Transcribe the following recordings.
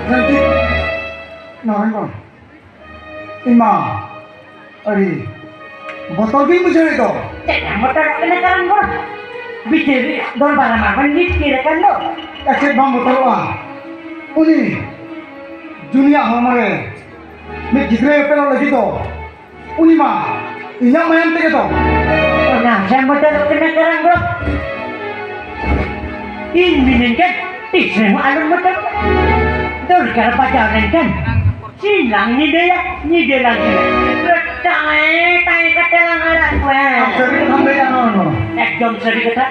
Nanti nói còn Ima Ari botol भी मुझे दो motor kena kan gua bikin dor barang apa nih kira kan lo ऐसे बम botol आ उन्हीं दुनिया हमारे मैं जितने पे लगी तो उन्हीं माँ इन्हें मैं हम तेरे तो nah saya motor kena kan gua ini kan tisnya alun motor dor kira pacaran kan silang ni dia lagi tay kata lang anak gue अब सभी हम ले जाना उन्होंने ekdom seri kata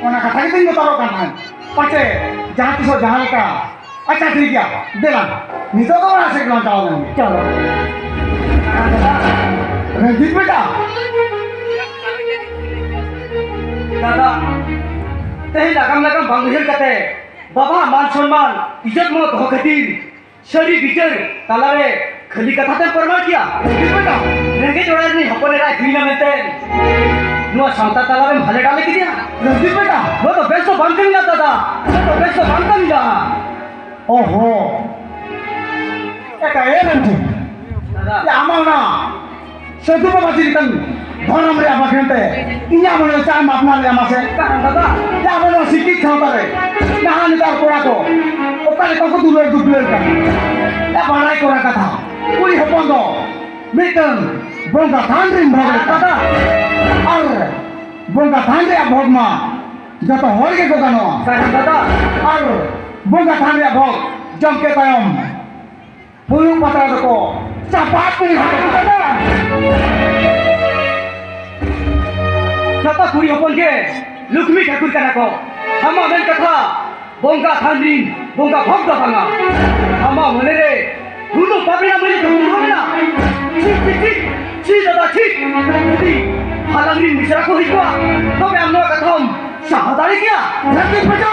उन्हें कथा की दिन बताओ करना पचे जहाँ किसो जहाँ का अच्छा ठीक है देना नितो तो वहाँ से कौन चाहोगे cholo रंजीत बेटा दादा तेही लगाम भांगुहिर कते बाबा मान सम्मान इज्जत मत हो खातिर शरी बिचार तालारे खली कथा ते परमार किया रंजीत बेटा रेंगे जोड़ा नहीं हपने रा खिला मेते नुआ सांता तालारे भाले डाले की दिया रंजीत बेटा वो तो बेसो बांध के मिला दादा वो तो बेसो बांध के मिला ओहो एक है रंजीत दादा ya amal na setu pa masih kan bhanam re ama khente inya mone cha mapna re ama se kan दादा ya mone sikit khata re nahan tar kora ko okale ko duler ka ya banai kora katha ui hopondo mitan bonga thandrin bhagre दादा ar bonga thandre bhogma jato horge ko gano kan दादा ar bonga thandre bhog jamke tayom pulung patra ko cepat nih Sapa kuri hopon ke lukmi Thakur kana ko hama men katha bonga thandrin bonga bhogda banga hama mone re duno papina mari duno na chi dada chi যদি halangrin bisara ko hikwa tobe amno katham sahadari kya Rangit bejo